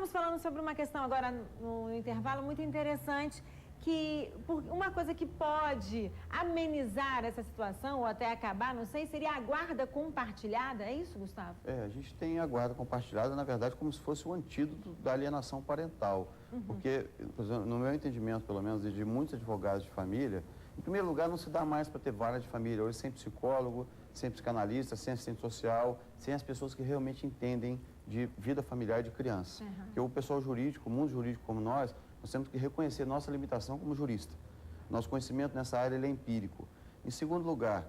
estávamos falando sobre uma questão agora no intervalo muito interessante, que uma coisa que pode amenizar essa situação ou até acabar, não sei, seria a guarda compartilhada. É isso, Gustavo? A gente tem a guarda compartilhada, na verdade, como se fosse o antídoto da alienação parental. Porque, por exemplo, no meu entendimento, pelo menos, de muitos advogados de família, em primeiro lugar, não se dá mais para ter vara de família. Hoje, sem psicólogo, sem psicanalista, sem assistente social, sem as pessoas que realmente entendem de vida familiar e de criança. Porque o pessoal jurídico, o mundo jurídico como nós temos que reconhecer nossa limitação como jurista. Nosso conhecimento nessa área ele é empírico. Em segundo lugar,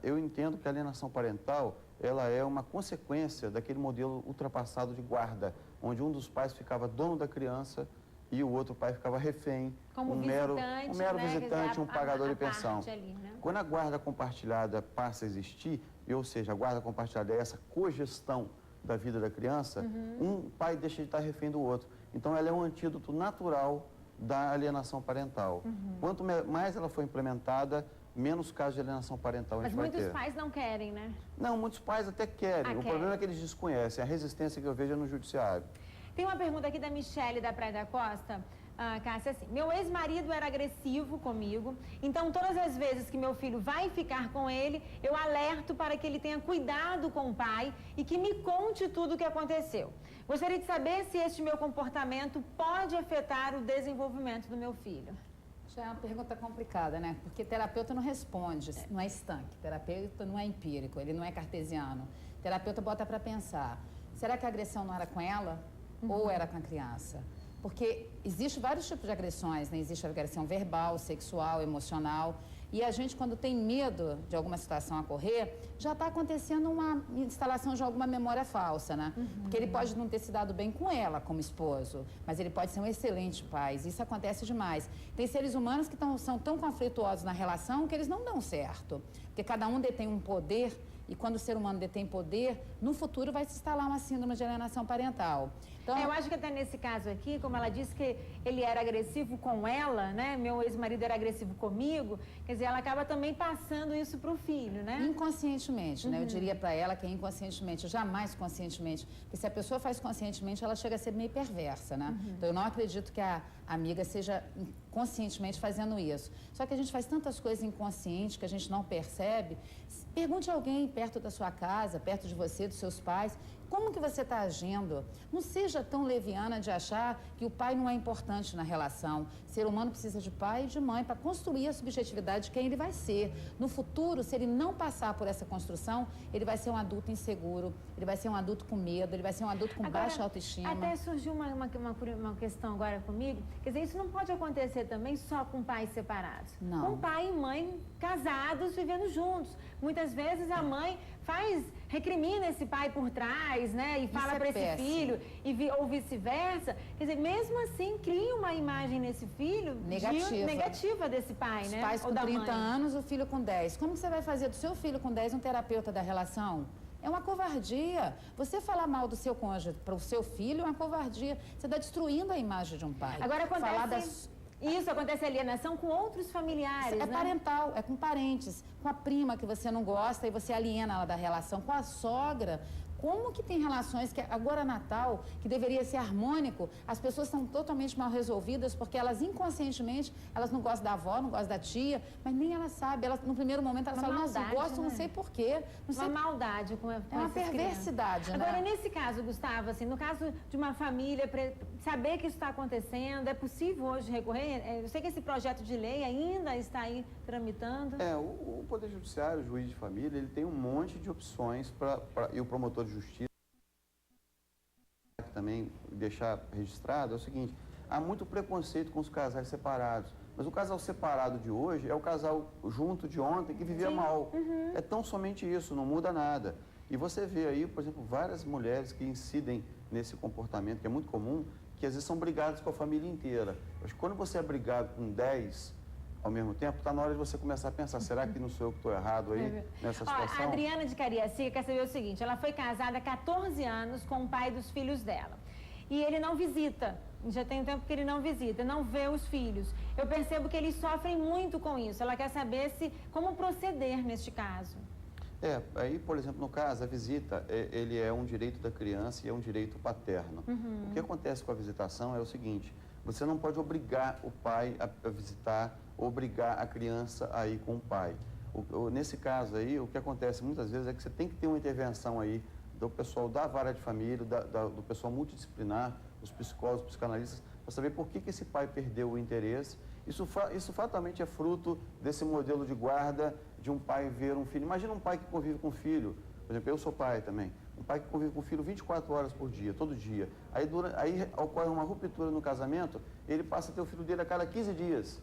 eu entendo que a alienação parental ela é uma consequência daquele modelo ultrapassado de guarda, onde um dos pais ficava dono da criança e o outro pai ficava refém, como um mero visitante, um pagador de pensão. Ali, né? Quando a guarda compartilhada passa a existir, ou seja, a guarda compartilhada é essa cogestão da vida da criança, um pai deixa de estar refém do outro. Então, ela é um antídoto natural da alienação parental. Quanto mais ela for implementada, menos casos de alienação parental a gente vai ter. Mas muitos pais não querem, né? Não, muitos pais até querem. O problema é que eles desconhecem. A resistência que eu vejo é no judiciário. Tem uma pergunta aqui da Michele, da Praia da Costa. Cássia, assim, meu ex-marido era agressivo comigo, então todas as vezes que meu filho vai ficar com ele, eu alerto para que ele tenha cuidado com o pai e que me conte tudo o que aconteceu. Gostaria de saber se este meu comportamento pode afetar o desenvolvimento do meu filho. Já é uma pergunta complicada, né? Porque terapeuta não responde, não é estanque. Terapeuta não é empírico, ele não é cartesiano. Terapeuta bota para pensar, será que a agressão não era com ela ou era com a criança? Porque existem vários tipos de agressões, né? Existe a agressão verbal, sexual, emocional. E a gente, quando tem medo de alguma situação ocorrer, já está acontecendo uma instalação de alguma memória falsa, né? Porque ele pode não ter se dado bem com ela como esposo, mas ele pode ser um excelente pai. Isso acontece demais. Tem seres humanos que são tão conflituosos na relação que eles não dão certo. Porque cada um detém um poder e quando o ser humano detém poder, no futuro vai se instalar uma síndrome de alienação parental. Então, eu acho que até nesse caso aqui, como ela disse que ele era agressivo com ela, né? Meu ex-marido era agressivo comigo, quer dizer, ela acaba também passando isso para o filho, né? Inconscientemente, né? Eu diria para ela que é inconscientemente, jamais conscientemente. Porque se a pessoa faz conscientemente, ela chega a ser meio perversa, né? Então, eu não acredito que a amiga seja conscientemente fazendo isso. Só que a gente faz tantas coisas inconscientes que a gente não percebe. Pergunte a alguém perto da sua casa, perto de você, dos seus pais, como que você está agindo? Não seja tão leviana de achar que o pai não é importante na relação. O ser humano precisa de pai e de mãe para construir a subjetividade de quem ele vai ser. No futuro, se ele não passar por essa construção, ele vai ser um adulto inseguro, ele vai ser um adulto com medo, ele vai ser um adulto com baixa autoestima. Até surgiu uma questão agora comigo, quer dizer, isso não pode acontecer também só com pais separados. Não. Com pai e mãe casados, vivendo juntos. Muitas vezes a mãe recrimina esse pai por trás, né? E fala para esse filho, ou vice-versa. Quer dizer, mesmo assim, cria uma imagem nesse filho negativa desse pai, Os né? Pais com 30 anos, o filho com 10. Como você vai fazer do seu filho com 10 um terapeuta da relação? É uma covardia. Você falar mal do seu cônjuge para o seu filho é uma covardia. Você está destruindo a imagem de um pai. Agora acontece... Isso acontece alienação com outros familiares, É parental, é com parentes, com a prima que você não gosta e você aliena ela da relação, com a sogra. Como que tem relações que agora Natal, que deveria ser harmônico, as pessoas estão totalmente mal resolvidas porque elas inconscientemente, elas não gostam da avó, não gostam da tia, mas nem ela sabe. Elas, no primeiro momento elas falam, nossa, eu gosto, não sei porquê. Uma maldade com é uma perversidade, né? Agora, nesse caso, Gustavo, assim, no caso de uma família, saber que isso está acontecendo, é possível hoje recorrer? Eu sei que esse projeto de lei ainda está aí tramitando. O Poder Judiciário, o juiz de família, ele tem um monte de opções e o promotor de justiça também deixar registrado é o seguinte: há muito preconceito com os casais separados, mas o casal separado de hoje é o casal junto de ontem que vivia mal. É tão somente isso, não muda nada. E você vê aí, por exemplo, várias mulheres que incidem nesse comportamento, que é muito comum, que às vezes são brigadas com a família inteira. Mas quando você é brigado com 10 ao mesmo tempo, está na hora de você começar a pensar, será que não sou eu que estou errado aí nessa situação? A Adriana de Cariacica quer saber o seguinte: ela foi casada há 14 anos com o pai dos filhos dela. E ele não visita, já tem um tempo que ele não visita, não vê os filhos. Eu percebo que eles sofrem muito com isso. Ela quer saber como proceder neste caso. Aí, por exemplo, no caso, a visita, ele é um direito da criança e é um direito paterno. O que acontece com a visitação é o seguinte, você não pode obrigar o pai a visitar, obrigar a criança a ir com o pai. Nesse caso aí, o que acontece muitas vezes é que você tem que ter uma intervenção aí do pessoal da vara de família, do pessoal multidisciplinar, os psicólogos, psicanalistas, para saber por que esse pai perdeu o interesse. Isso fatalmente é fruto desse modelo de guarda de um pai ver um filho. Imagina um pai que convive com o filho, por exemplo, eu sou pai também, um pai que convive com o filho 24 horas por dia, todo dia. Aí ocorre uma ruptura no casamento, ele passa a ter o filho dele a cada 15 dias.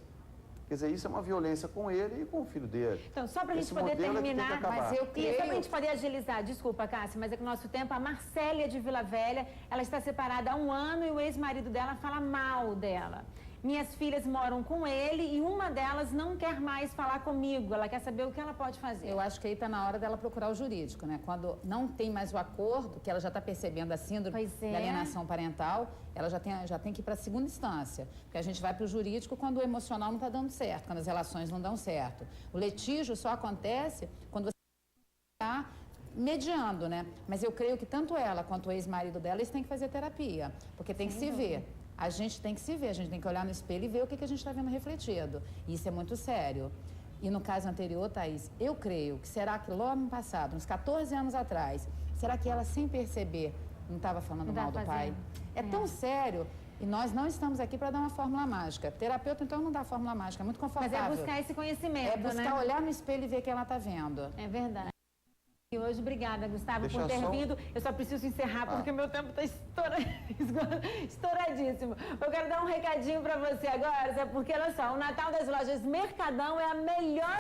Quer dizer, isso é uma violência com ele e com o filho dele. Então, só para a gente poder terminar, mas eu creio... só para a gente poder agilizar, desculpa, Cássia, mas é que o nosso tempo, a Marcélia de Vila Velha, ela está separada há 1 ano e o ex-marido dela fala mal dela. Minhas filhas moram com ele e uma delas não quer mais falar comigo, ela quer saber o que ela pode fazer. Eu acho que aí está na hora dela procurar o jurídico, né? Quando não tem mais o acordo, que ela já está percebendo a síndrome da alienação parental, ela já tem que ir para a segunda instância. Porque a gente vai para o jurídico quando o emocional não está dando certo, quando as relações não dão certo. O litígio só acontece quando você está mediando, né? Mas eu creio que tanto ela quanto o ex-marido dela, eles têm que fazer terapia, porque tem que se ver. A gente tem que se ver, a gente tem que olhar no espelho e ver o que a gente está vendo refletido. Isso é muito sério. E no caso anterior, Thaís, eu creio que será que logo no passado, uns 14 anos atrás, será que ela sem perceber não estava falando mal do pai? É tão sério. E nós não estamos aqui para dar uma fórmula mágica. Terapeuta, então, não dá fórmula mágica, é muito confortável. Mas é buscar esse conhecimento, É buscar olhar no espelho e ver o que ela está vendo. É verdade. E hoje, obrigada, Gustavo, por ter vindo. Eu só preciso encerrar porque meu tempo está estouradíssimo. Eu quero dar um recadinho para você agora, sabe? Porque, olha só, o Natal das Lojas Mercadão é a melhor